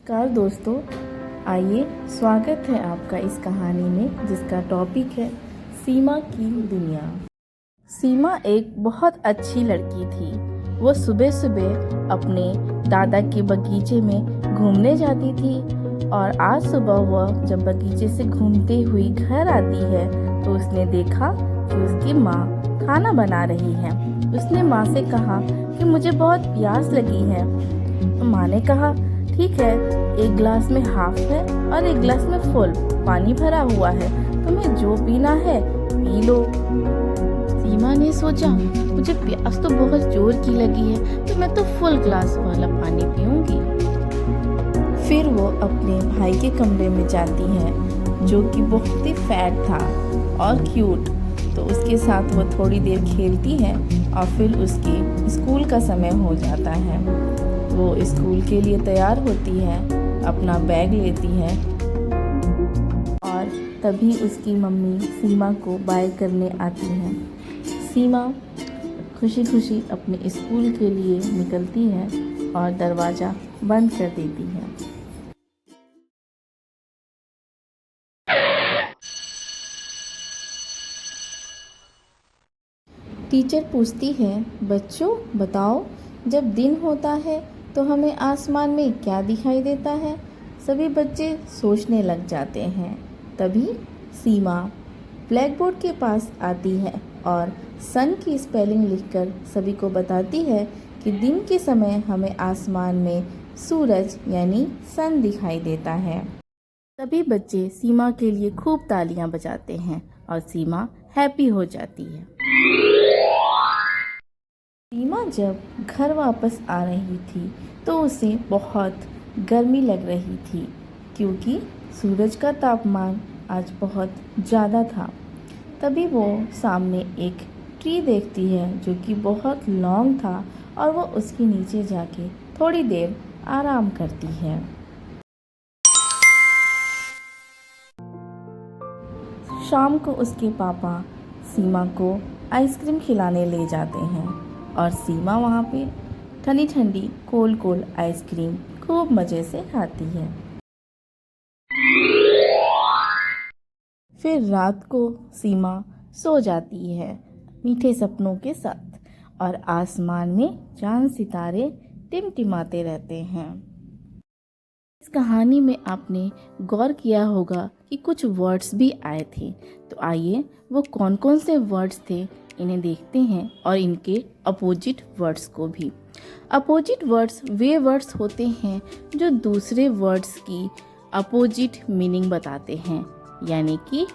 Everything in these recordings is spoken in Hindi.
नमस्कार दोस्तों, आइए स्वागत है आपका इस कहानी में जिसका टॉपिक है सीमा की दुनिया। सीमा एक बहुत अच्छी लड़की थी। वो सुबह सुबह अपने दादा के बगीचे में घूमने जाती थी और आज सुबह वह जब बगीचे से घूमते हुई घर आती है तो उसने देखा कि उसकी माँ खाना बना रही है। उसने माँ से कहा कि मुझे बहुत प्यास लगी है। तो माँ ने कहा ठीक है, एक गिलास में हाफ है और एक गिलास में फुल पानी भरा हुआ है, तुम्हें जो पीना है पी लो। सीमा ने सोचा मुझे प्यास तो बहुत जोर की लगी है तो मैं तो फुल ग्लास वाला पानी पीऊंगी। फिर वो अपने भाई के कमरे में जाती है जो कि बहुत ही फैट था और क्यूट। तो उसके साथ वो थोड़ी देर खेलती है और फिर उसके स्कूल का समय हो जाता है। वो स्कूल के लिए तैयार होती है, अपना बैग लेती है और तभी उसकी मम्मी सीमा को बाय करने आती है। सीमा खुशी खुशी अपने स्कूल के लिए निकलती है और दरवाज़ा बंद कर देती है। टीचर पूछती है, बच्चों बताओ, जब दिन होता है तो हमें आसमान में क्या दिखाई देता है? सभी बच्चे सोचने लग जाते हैं। तभी सीमा ब्लैक बोर्ड के पास आती है और सन की स्पेलिंग लिखकर सभी को बताती है कि दिन के समय हमें आसमान में सूरज यानी सन दिखाई देता है। सभी बच्चे सीमा के लिए खूब तालियां बजाते हैं और सीमा हैप्पी हो जाती है। सीमा जब घर वापस आ रही थी तो उसे बहुत गर्मी लग रही थी क्योंकि सूरज का तापमान आज बहुत ज़्यादा था। तभी वो सामने एक ट्री देखती है जो कि बहुत लॉन्ग था और वो उसके नीचे जाके थोड़ी देर आराम करती है। शाम को उसके पापा सीमा को आइसक्रीम खिलाने ले जाते हैं और सीमा वहाँ पे ठंडी ठंडी कोल्ड कोल्ड आइसक्रीम खूब मज़े से खाती है। फिर रात को सीमा सो जाती है मीठे सपनों के साथ और आसमान में चांद सितारे टिमटिमाते रहते हैं। इस कहानी में आपने गौर किया होगा कि कुछ वर्ड्स भी आए थे। तो आइए वो कौन कौन से वर्ड्स थे इन्हें देखते हैं और इनके अपोजिट वर्ड्स को भी। अपोजिट वर्ड्स वे वर्ड्स होते हैं जो दूसरे वर्ड्स की अपोजिट मीनिंग बताते हैं, यानी कि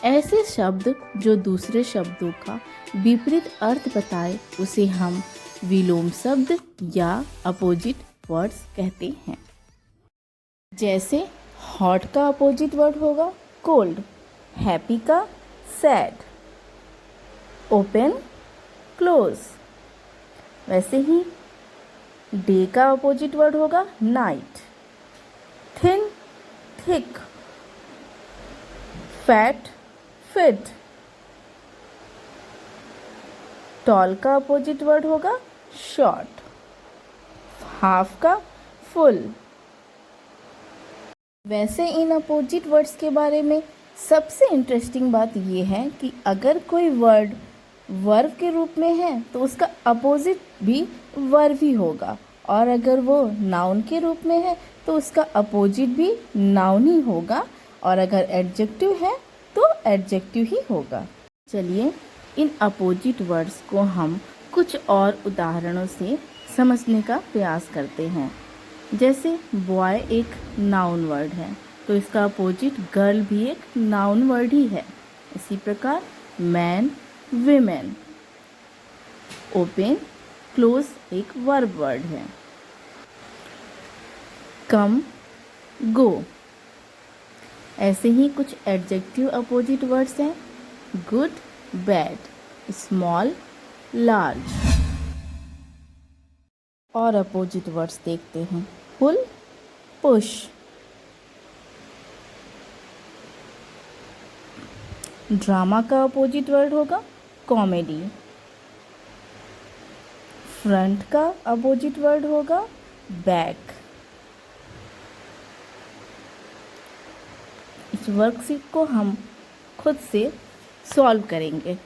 ऐसे शब्द जो दूसरे शब्दों का विपरीत अर्थ बताए उसे हम विलोम शब्द या अपोजिट वर्ड्स कहते हैं। जैसे हॉट का अपोजिट वर्ड होगा कोल्ड, हैप्पी का सैड, ओपन क्लोज। वैसे ही डे का अपोजिट वर्ड होगा night, thin thick, fat fit. Tall का अपोजिट वर्ड होगा शॉर्ट, हाफ का फुल। वैसे इन अपोजिट वर्ड्स के बारे में सबसे इंटरेस्टिंग बात यह है कि अगर कोई वर्ड वर्ब के रूप में है तो उसका अपोजिट भी वर्ब ही होगा, और अगर वो नाउन के रूप में है तो उसका अपोजिट भी नाउन ही होगा, और अगर एडजेक्टिव है तो एडजेक्टिव ही होगा। चलिए इन अपोजिट वर्ड्स को हम कुछ और उदाहरणों से समझने का प्रयास करते हैं। जैसे बॉय एक नाउन वर्ड है तो इसका अपोजिट गर्ल भी एक नाउन वर्ड ही है। इसी प्रकार मैन विमेन, ओपन क्लोज एक वर्ब वर्ड है। कम गो, ऐसे ही कुछ एडजेक्टिव अपोजिट वर्ड्स हैं गुड बैड, स्मॉल लार्ज। और अपोजिट वर्ड्स देखते हैं पुल पुश। ड्रामा का अपोजिट वर्ड होगा कॉमेडी। फ्रंट का अपोजिट वर्ड होगा बैक। इस वर्कशीट को हम खुद से सॉल्व करेंगे।